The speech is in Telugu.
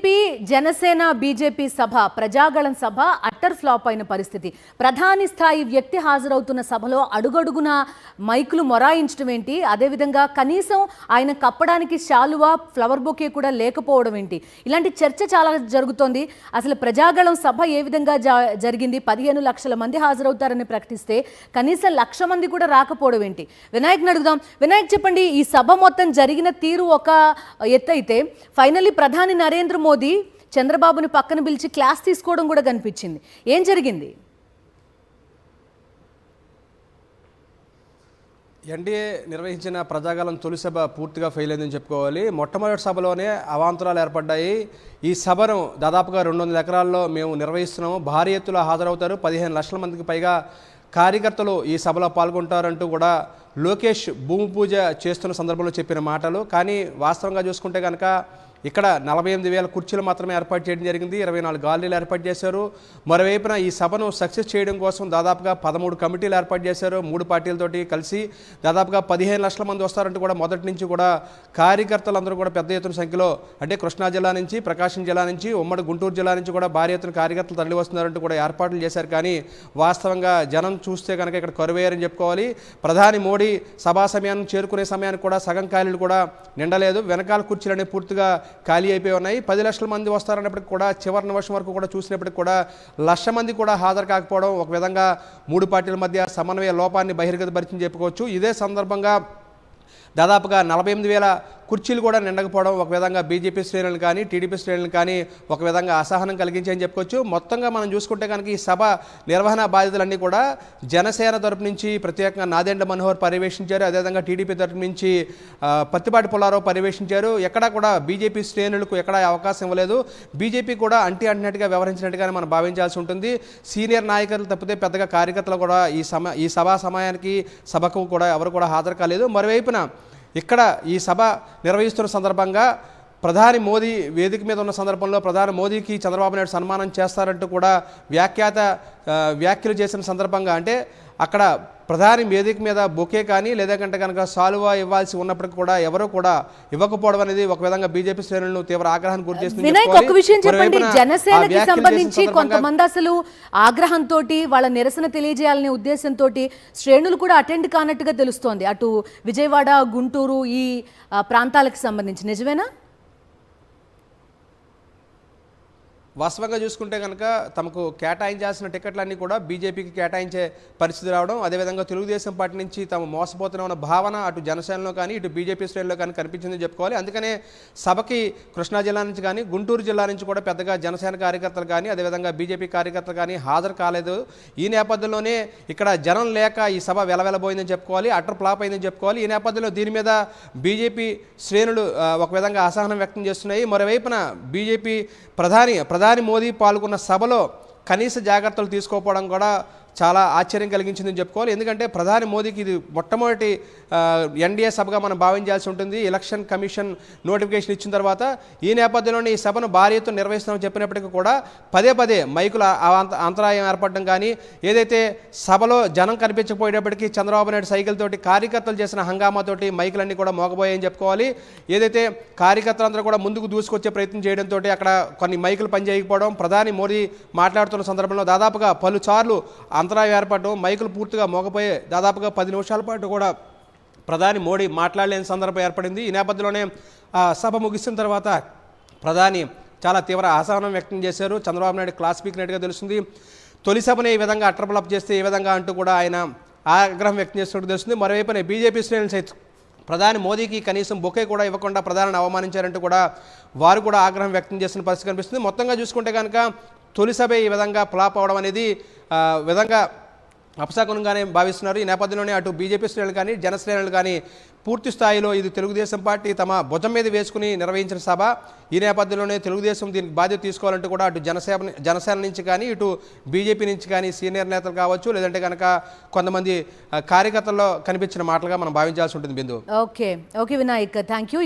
టీడీపీ జనసేన బీజేపీ సభ ప్రజాగళం సభ అట్టర్ ఫ్లాప్ అయిన పరిస్థితి. ప్రధాని స్థాయి వ్యక్తి హాజరవుతున్న సభలో అడుగడుగున మైకులు మొరాయించడం ఏంటి, అదేవిధంగా కనీసం ఆయన కప్పడానికి శాలువా ఫ్లవర్ బొకే కూడా లేకపోవడం ఏంటి, ఇలాంటి చర్చ చాలా జరుగుతోంది. అసలు ప్రజాగళం సభ ఏ విధంగా జరిగింది, 15 లక్షల మంది హాజరవుతారని ప్రకటిస్తే కనీసం 1,00,000 మంది కూడా రాకపోవడం ఏంటి? వినాయక్ని అడుగుదాం. వినాయక్, చెప్పండి, ఈ సభ మొత్తం జరిగిన తీరు ఒక ఎత్తైతే ఫైనల్లీ ప్రధాని నరేంద్ర మోదీ చంద్రబాబుని పక్కన పిలిచి క్లాస్ తీసుకోవడం కూడా కనిపించింది. ఏం జరిగింది? ఎన్డీఏ నిర్వహించిన ప్రజాగళం తొలి సభ పూర్తిగా ఫెయిల్ అయిందని చెప్పుకోవాలి. మొట్టమొదటి సభలోనే అవాంతరాలు ఏర్పడ్డాయి. ఈ సభను దాదాపుగా 200 ఎకరాల్లో మేము నిర్వహిస్తున్నాము, భారీ ఎత్తులో హాజరవుతారు, 15 లక్షల మందికి పైగా కార్యకర్తలు ఈ సభలో పాల్గొంటారంటూ కూడా లోకేష్ భూమి పూజ చేస్తున్న సందర్భంలో చెప్పిన మాటలు. కానీ వాస్తవంగా చూసుకుంటే కనుక ఇక్కడ 48,000 కుర్చీలు మాత్రమే ఏర్పాటు చేయడం జరిగింది, 24 గాలరీలు ఏర్పాటు చేశారు. మరోవైపున ఈ సభను సక్సెస్ చేయడం కోసం దాదాపుగా 13 కమిటీలు ఏర్పాటు చేశారు. 3 పార్టీలతోటి కలిసి దాదాపుగా 15 లక్షల మంది వస్తారంటూ కూడా మొదటి నుంచి కూడా కార్యకర్తలందరూ కూడా పెద్ద ఎత్తున సంఖ్యలో, అంటే కృష్ణా జిల్లా నుంచి, ప్రకాశం జిల్లా నుంచి, ఉమ్మడి గుంటూరు జిల్లా నుంచి కూడా భారీ ఎత్తున కార్యకర్తలు తరలి వస్తున్నారంటూ కూడా ఏర్పాట్లు చేశారు. కానీ వాస్తవంగా జనం చూస్తే కనుక ఇక్కడ కరువయ్యారని చెప్పుకోవాలి. ప్రధాని మోడీ సభా సమయాన్ని చేరుకునే సమయానికి కూడా సగం ఖాళీలు కూడా నిండలేదు. వెనకాల కుర్చీలనే పూర్తిగా ఖాళీ అయిపోయి ఉన్నాయి. 10 లక్షల మంది వస్తారన్నప్పటికీ కూడా చివరి నిమిషం వరకు కూడా చూసినప్పటికీ కూడా 1,00,000 మంది కూడా హాజరు కాకపోవడం ఒక విధంగా 3 పార్టీల మధ్య సమన్వయ లోపాన్ని బహిర్గతపరిచింది చెప్పుకోవచ్చు. ఇదే సందర్భంగా దాదాపుగా 48,000 కుర్చీలు కూడా నిండకపోవడం ఒక విధంగా బీజేపీ శ్రేణులను కానీ టీడీపీ శ్రేణులను కానీ ఒక విధంగా అసహనం కలిగించని చెప్పుకోవచ్చు. మొత్తంగా మనం చూసుకుంటే కనుక ఈ సభ నిర్వహణ బాధ్యతలన్నీ కూడా జనసేన తరపు నుంచి ప్రత్యేకంగా నాదెండ్ల మనోహర్ పర్యవేక్షించారు. అదేవిధంగా టీడీపీ తరపు నుంచి పత్తిపాటి పుల్లారావు పర్యవేక్షించారు. ఎక్కడా కూడా బీజేపీ శ్రేణులకు ఎక్కడా అవకాశం ఇవ్వలేదు. బీజేపీ కూడా అంటినట్టుగా వ్యవహరించినట్టుగానే మనం భావించాల్సి ఉంటుంది. సీనియర్ నాయకులు తప్పితే పెద్దగా కార్యకర్తలు కూడా ఈ సభా సమయానికి సభకు కూడా ఎవరు కూడా హాజరు కాలేదు. మరోవైపున ఇక్కడ ఈ సభ నిర్వహిస్తున్న సందర్భంగా ప్రధాని మోదీ వేదిక మీద ఉన్న సందర్భంలో ప్రధాని మోదీకి చంద్రబాబు నాయుడు సన్మానం చేస్తారంటూ కూడా వ్యాఖ్యలు చేసిన సందర్భంగా, అంటే అక్కడ ప్రధాని వేదిక మీద బొకే కానీ లేదంటే కనుక సాలువా ఇవ్వాల్సి ఉన్నప్పటికీ కూడా ఎవరూ కూడా ఇవ్వకపోవడం అనేది ఒక విధంగా బీజేపీ శ్రేణులను తీవ్ర ఆగ్రహానికి గురి చేస్తుంది. వినాయక్, ఒక విషయం చెప్పండి, జనసేనకి సంబంధించి కొంతమంది అసలు ఆగ్రహంతో వాళ్ళ నిరసన తెలియజేయాలనే ఉద్దేశంతో శ్రేణులు కూడా అటెండ్ కానట్టుగా తెలుస్తోంది, అటు విజయవాడ, గుంటూరు ఈ ప్రాంతాలకు సంబంధించి. నిజమేనా? వాస్తవంగా చూసుకుంటే కనుక తమకు కేటాయించాల్సిన టికెట్లన్నీ కూడా బీజేపీకి కేటాయించే పరిస్థితి రావడం, అదేవిధంగా తెలుగుదేశం పార్టీ నుంచి తాము మోసపోతున్న భావన అటు జనసేనలో కానీ ఇటు బీజేపీ శ్రేణులో కానీ కనిపించిందని చెప్పుకోవాలి. అందుకనే సభకి కృష్ణా జిల్లా నుంచి కానీ గుంటూరు జిల్లా నుంచి కూడా పెద్దగా జనసేన కార్యకర్తలు కానీ అదేవిధంగా బీజేపీ కార్యకర్తలు కానీ హాజరు కాలేదు. ఈ నేపథ్యంలోనే ఇక్కడ జనం లేక ఈ సభ వెలవెలబోయిందని చెప్పుకోవాలి, అటర్ ఫ్లాప్ అయిందని చెప్పుకోవాలి. ఈ నేపథ్యంలో దీని మీద బీజేపీ శ్రేణులు ఒక విధంగా అసహనం వ్యక్తం చేస్తున్నాయి. మరోవైపున బీజేపీ ప్రధాని మోదీ పాల్గొన్న సభలో కనీస జాగ్రత్తలు తీసుకోకపోవడం కూడా చాలా ఆశ్చర్యం కలిగించిందని చెప్పుకోవాలి. ఎందుకంటే ప్రధాని మోదీకి ఇది మొట్టమొదటి ఎన్డీఏ సభగా మనం భావించాల్సి ఉంటుంది. ఎలక్షన్ కమిషన్ నోటిఫికేషన్ ఇచ్చిన తర్వాత ఈ నేపథ్యంలోనే ఈ సభను భారీ ఎత్తున నిర్వహిస్తామని చెప్పినప్పటికీ కూడా పదే మైకుల అంతరాయం ఏర్పడడం కానీ, ఏదైతే సభలో జనం కనిపించకపోయేటప్పటికీ చంద్రబాబు నాయుడు సైకిల్ తోటి కార్యకర్తలు చేసిన హంగామాతోటి మైకులన్నీ కూడా మోగబోయాయని చెప్పుకోవాలి. ఏదైతే కార్యకర్తలందరూ కూడా ముందుకు దూసుకొచ్చే ప్రయత్నం చేయడంతో అక్కడ కొన్ని మైకులు పనిచేయకపోవడం, ప్రధాని మోదీ మాట్లాడుతున్న సందర్భంలో దాదాపుగా పలుసార్లు అంతరాయం ఏర్పడడం, మైకులు పూర్తిగా మోగపోయే దాదాపుగా 10 నిమిషాల పాటు కూడా ప్రధాని మోడీ మాట్లాడలేని సందర్భం ఏర్పడింది. ఈ నేపథ్యంలోనే సభ ముగిసిన తర్వాత ప్రధాని చాలా తీవ్ర అసహనం వ్యక్తం చేశారు. చంద్రబాబు నాయుడు క్లాస్ పీకినట్టుగా తెలుస్తుంది. తొలి సభని ఈ విధంగా అట్రప్లప్ చేస్తే ఏ విధంగా అంటూ కూడా ఆయన ఆగ్రహం వ్యక్తం చేస్తున్నట్టు తెలుస్తుంది. మరోవైపునే బీజేపీ శ్రేణులు సైతం ప్రధాని మోదీకి కనీసం బొకే కూడా ఇవ్వకుండా ప్రధానిని అవమానించారంటూ కూడా వారు కూడా ఆగ్రహం వ్యక్తం చేస్తున్న పరిస్థితి కనిపిస్తుంది. మొత్తంగా చూసుకుంటే కనుక తొలి సభ ఈ విధంగా ఫ్లాప్ అవడం అనేది విధంగా అపశకునంగానే భావిస్తున్నారు. ఈ నేపథ్యంలోనే అటు బీజేపీ శ్రేణులు కానీ జనశ్రేణులు కానీ పూర్తి స్థాయిలో ఇది తెలుగుదేశం పార్టీ తమ భుజం మీద వేసుకుని నిర్వహించిన సభ. ఈ నేపథ్యంలోనే తెలుగుదేశం దీనికి బాధ్యత తీసుకోవాలంటూ కూడా అటు జనసేన నుంచి కానీ ఇటు బీజేపీ నుంచి కానీ సీనియర్ నేతలు కావచ్చు, లేదంటే కనుక కొంతమంది కార్యకర్తల్లో కనిపించిన మాటలుగా మనం భావించాల్సి ఉంటుంది. Bindu. Okay Vinayak, thank you.